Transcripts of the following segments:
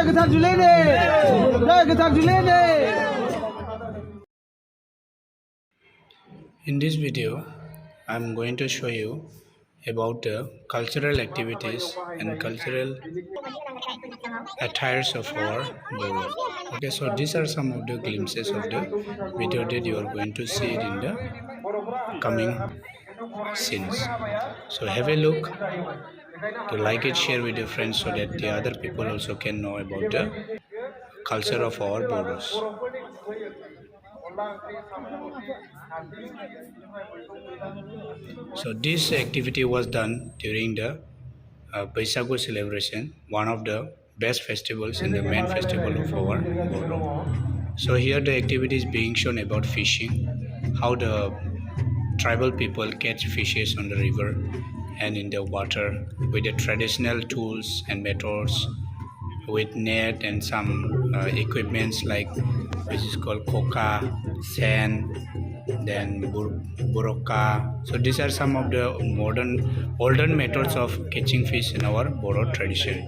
In this video, I am going to show you about the cultural activities and cultural attires of our Bodo. Okay, so these are some of the glimpses of the video that you are going to see it in the coming scenes. So have a look, to like it, share with your friends so that the other people also can know about the culture of our Bodos. So this activity was done during the Bwisagu celebration, one of the best festivals and the main festival of our Bodo. So here the activity is being shown about fishing, how the tribal people catch fishes on the river and in the water with the traditional tools and methods, with net and some equipments like which is called coca, sand, then buroka. So these are some of the olden methods of catching fish in our Bodo tradition.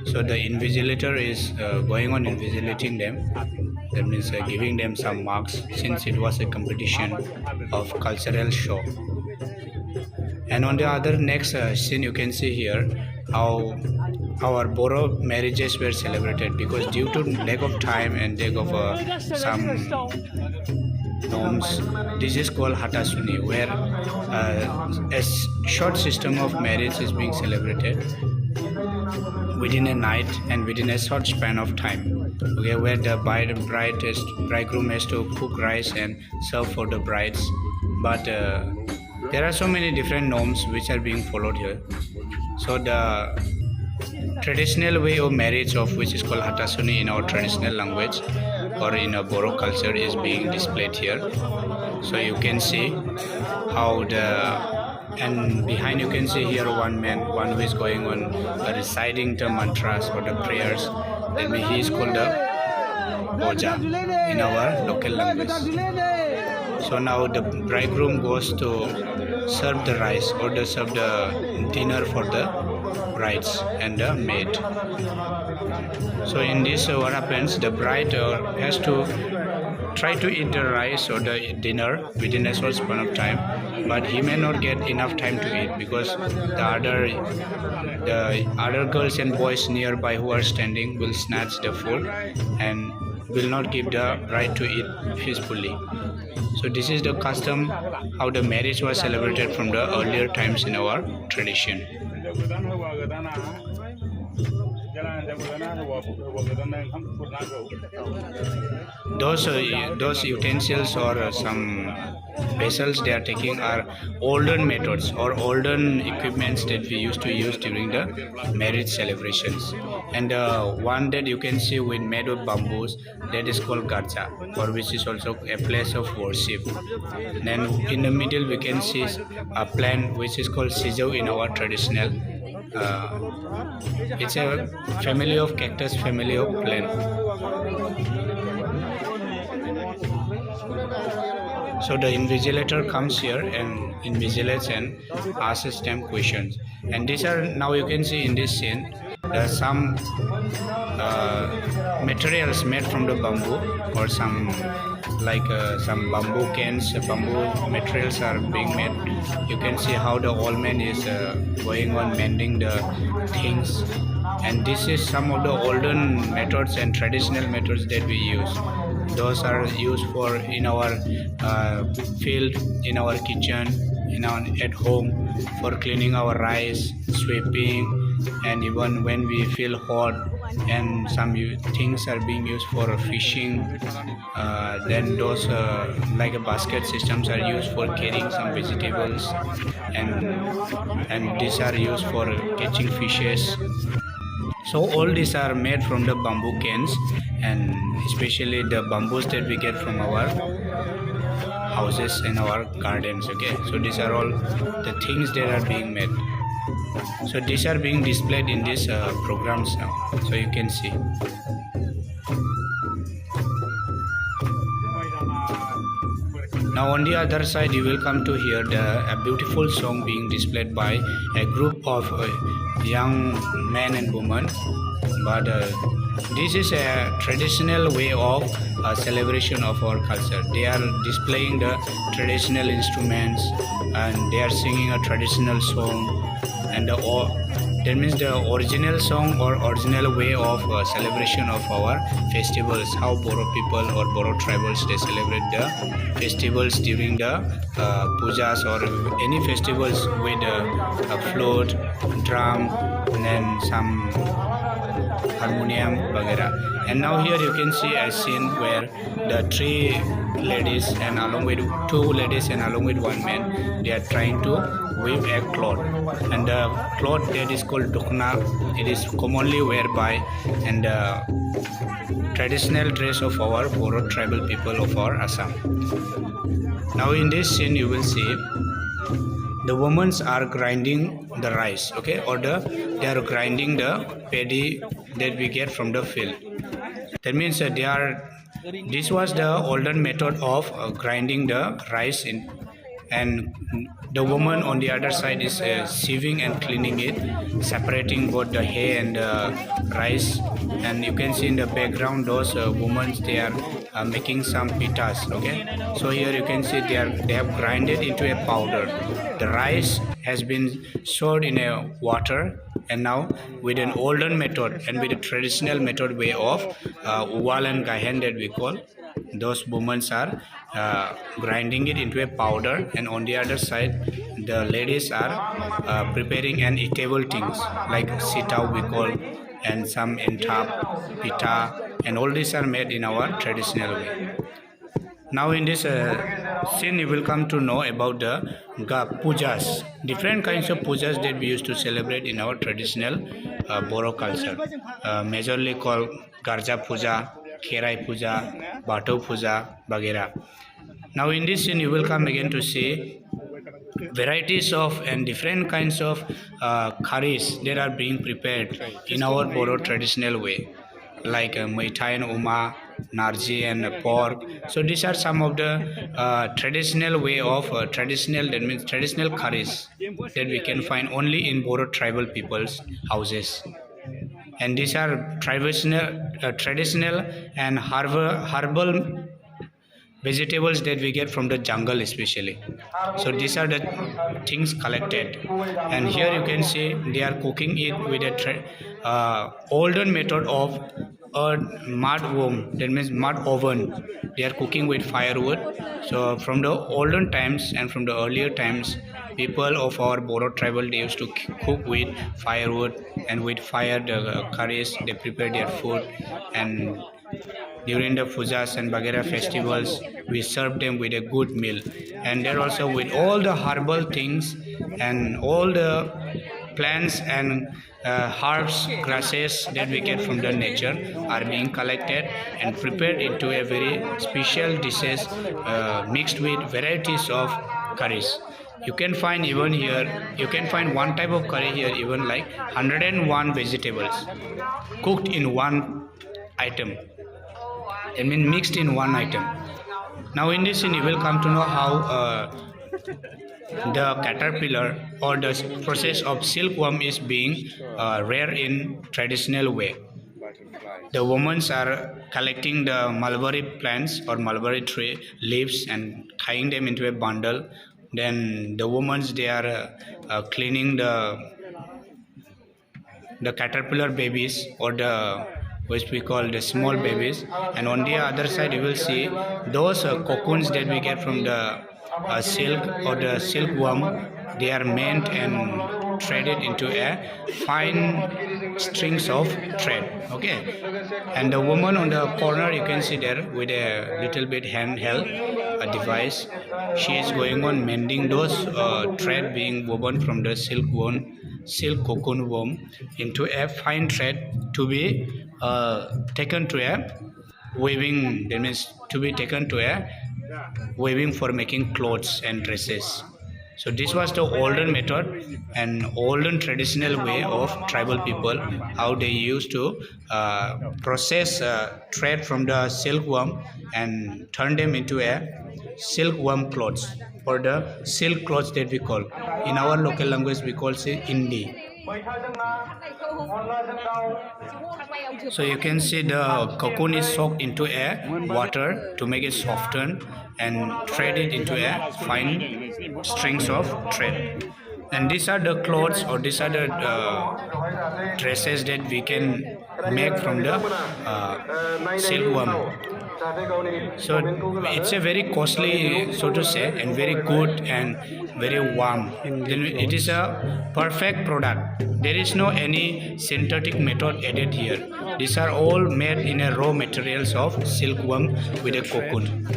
So the invigilator is going on invigilating them. That means giving them some marks, since it was a competition of cultural show. And on the other next scene, you can see here how our Bodo marriages were celebrated, because due to lack of time and lack of some norms, this is called hatasuni, where a short system of marriage is being celebrated within a night and within a short span of time. Okay, where the bridegroom has to cook rice and serve for the brides, but there are so many different norms which are being followed here. So the traditional way of marriage, of which is called hatasuni in our traditional language or in a Bodo culture, is being displayed here. So you can see how and behind you can see here one who is going on reciting the mantras or the prayers. Then he is called the Boja in our local language. So now the bridegroom goes to serve the rice or to serve the dinner for the brides and the maid. So in this what happens, the bride has to try to eat the rice or the dinner within a short span of time, but he may not get enough time to eat, because the other girls and boys nearby who are standing will snatch the food and will not give the bride to eat peacefully. So this is the custom, how the marriage was celebrated from the earlier times in our tradition. Those utensils or some vessels they are taking are olden methods or olden equipments that we used to use during the marriage celebrations. And one that you can see with made of bamboos, that is called garja, or which is also a place of worship. Then in the middle we can see a plant which is called sijau in our traditional. It's a family of cactus, family of plant. So the invigilator comes here and invigilates and asks them questions. And these are, now you can see in this scene, some materials made from the bamboo, or some like some bamboo cans, bamboo materials are being made. You can see how the old man is going on mending the things. And this is some of the olden methods and traditional methods that we use. Those are used for in our field, in our kitchen, at home, for cleaning our rice, sweeping, and even when we feel hot. And some things are being used for fishing. Then those like a basket systems are used for carrying some vegetables, and these are used for catching fishes. So all these are made from the bamboo cans, and especially the bamboos that we get from our houses and our gardens. Okay, so these are all the things that are being made. So these are being displayed in these programs now, so you can see. Now on the other side you will come to hear a beautiful song being displayed by a group of young men and women, but this is a traditional way of celebration of our culture. They are displaying the traditional instruments and they are singing a traditional song, and that means the original song or original way of celebration of our festivals, how Bodo people or Bodo tribals they celebrate the festivals during the pujas or any festivals with a flute, drum, and then some harmonium vagera. And now here you can see a scene where the three ladies and along with two ladies and along with one man, they are trying to weave a cloth, and the cloth that is called dukna. It is commonly wear by and traditional dress of our Bodo tribal people of our Assam. Now in this scene you will see the women are grinding the rice, okay, or they are grinding the paddy that we get from the field. That means this was the older method of grinding the rice in, and the woman on the other side is sieving and cleaning it, separating both the hay and the rice. And you can see in the background those women, they are making some pitas, okay. So here you can see they have grinded into a powder. The rice has been stored in a water, and now with an older method and with a traditional method way of uwal and gahen that we call, those women are grinding it into a powder, and on the other side the ladies are preparing an eatable things like sitau we call, and some entap, pita, and all these are made in our traditional way. Now in this scene you will come to know about the pujas, different kinds of pujas that we used to celebrate in our traditional Bodo culture, majorly called Garja Puja, Kherai Puja, Bato Puja, Bagera. Now in this scene you will come again to see varieties of and different kinds of curries that are being prepared in our Bodo traditional way, like mithai and uma, narji and pork. So these are some of the traditional way of that means traditional curries that we can find only in Bodo tribal people's houses. And these are traditional and herbal vegetables that we get from the jungle especially. So these are the things collected, and here you can see they are cooking it with a older method of a mud womb, that means mud oven. They are cooking with firewood. So from the olden times and from the earlier times, people of our Bodo tribal, they used to cook with firewood, and with fire the curries they prepare their food. And during the pujas and Bagheera festivals, we serve them with a good meal. And there also with all the herbal things and all the plants and herbs, grasses that we get from the nature are being collected and prepared into a very special dishes mixed with varieties of curries. You can find even here, you can find one type of curry here, even like 101 vegetables cooked in one item. I mean mixed in one item. Now in this scene you will come to know how the caterpillar or the process of silkworm is being reared in traditional way. The women are collecting the mulberry plants or mulberry tree leaves and tying them into a bundle. Then the women, they are cleaning the caterpillar babies, or the which we call the small babies. And on the other side you will see those cocoons that we get from the silk or the silkworm. They are made and threaded into a fine strings of thread, okay. And the woman on the corner, you can see there with a little bit handheld a device. She is going on mending those thread being woven from the silk cocoon worm into a fine thread to be taken to a weaving. That means to be taken to a weaving for making clothes and dresses. So this was the olden method and olden traditional way of tribal people, how they used to process thread from the silkworm and turn them into a silkworm clothes, or the silk clothes that we call. In our local language we call it indi. So you can see the cocoon is soaked into a water to make it soften and thread it into a fine strings of thread. And these are the clothes, or these are the dresses that we can make from the silkworm. So it's a very costly, so to say, and very good and very warm. Then it is a perfect product. There is no any synthetic method added here. These are all made in a raw materials of silkworm with a cocoon.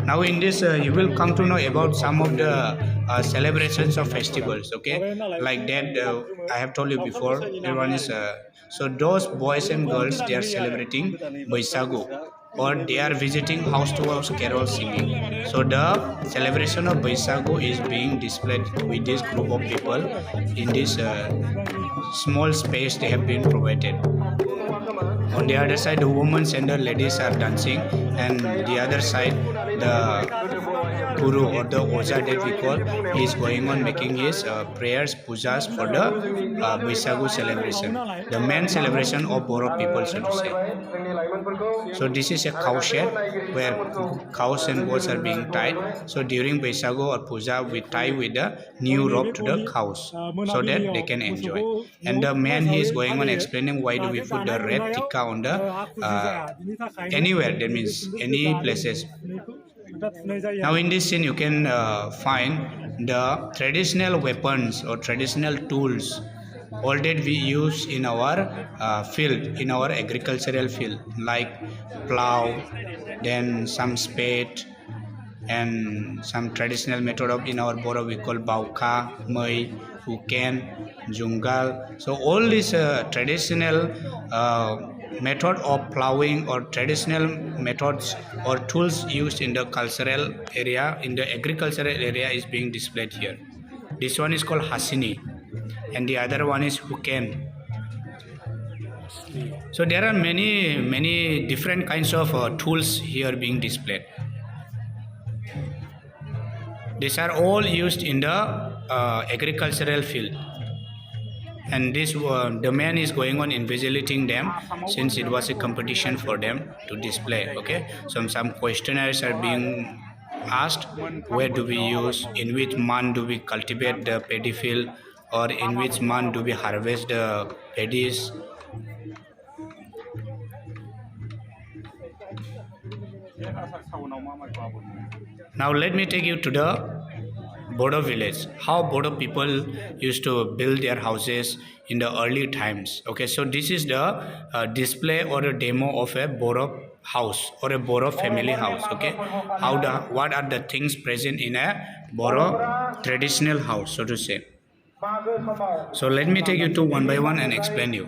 Now in this you will come to know about some of the celebrations of festivals, okay, like that I have told you before. There one is so those boys and girls, they are celebrating Bwisagu, or they are visiting house to house carol singing. So the celebration of Bwisagu is being displayed with this group of people in this small space they have been provided. On the other side, the women and the ladies are dancing, and the other side, the guru or the oja that we call, he is going on making his prayers, pujas for the Bwisagu celebration, the main celebration of Bodo people, so to say. So this is a cow shed where cows and goats are being tied. So during Bwisagu or puja, we tie with the new rope to the cows so that they can enjoy. And the man, he is going on explaining why do we put the red tikka on the anywhere, that means any places. Now in this scene you can find the traditional weapons or traditional tools, all that we use in our field, in our agricultural field, like plow, then some spade, and some traditional method of in our Bodo we call bauka, mai, huken, jungal. So all these traditional method of plowing or traditional methods or tools used in the cultural area, in the agricultural area, is being displayed here. This one is called hasini and the other one is huken. So there are many different kinds of tools here being displayed. These are all used in the agricultural field. And this the man is going on invigilating them, since it was a competition for them to display. Okay, so some questionnaires are being asked. Where do we use, in which month do we cultivate the paddy field, or in which month do we harvest the paddies? Now let me take you to the Bodo village, how Bodo people used to build their houses in the early times. Okay, so this is the display or a demo of a Bodo house or a Bodo family house. Okay, what are the things present in a Bodo traditional house, so to say. So let me take you to one by one and explain you.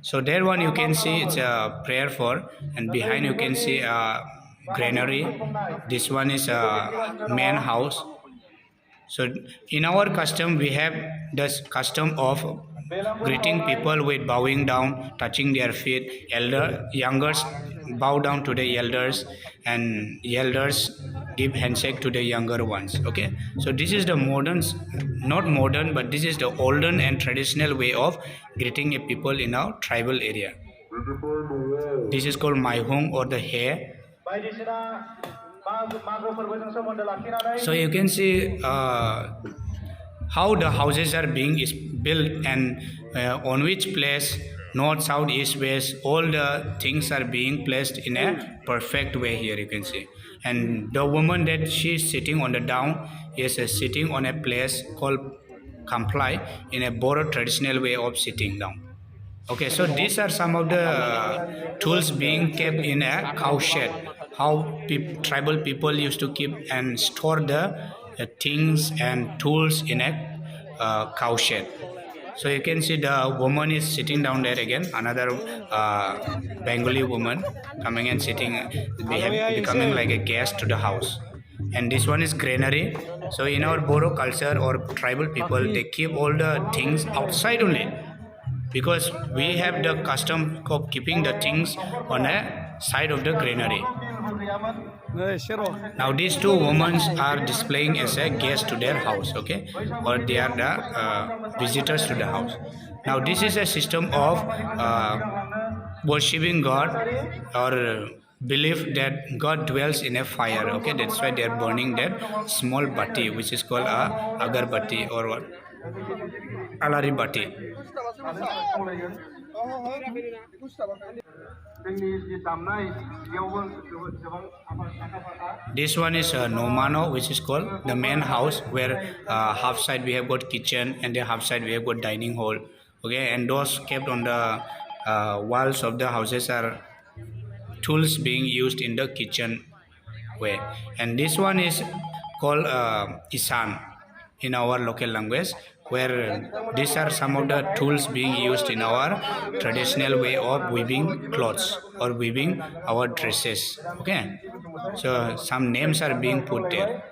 So there one you can see it's a prayer for, and behind you can see a granary. This one is a main house. So in our custom, we have this custom of greeting people with bowing down, touching their feet. Youngers bow down to the elders, and elders give handshake to the younger ones. Okay, so this is the modern, not modern, but this is the olden and traditional way of greeting a people in our tribal area. This is called maihung, or the hair. So you can see how the houses are being built, and on which place, north, south, east, west, all the things are being placed in a perfect way here, you can see. And the woman that she is sitting on the down is sitting on a place called kamplai, in a Bodo traditional way of sitting down. Okay, so these are some of the tools being kept in a cow shed, how tribal people used to keep and store the things and tools in a cow shed. So you can see the woman is sitting down there again, another Bengali woman coming and sitting, becoming like a guest to the house. And this one is granary. So in our Bodo culture or tribal people, they keep all the things outside only, because we have the custom of keeping the things on a side of the granary. Now these two women are displaying as a guest to their house, okay, or they are the visitors to the house. Now this is a system of worshipping God, or believe that God dwells in a fire, okay. That's why they are burning that small bati, which is called a agarbati, or what, alari bati. This one is Nomano, which is called the main house, where half side we have got kitchen and the half side we have got dining hall. Okay, and those kept on the walls of the houses are tools being used in the kitchen way. And this one is called Isan in our local language, where these are some of the tools being used in our traditional way of weaving clothes or weaving our dresses. Okay, so some names are being put there.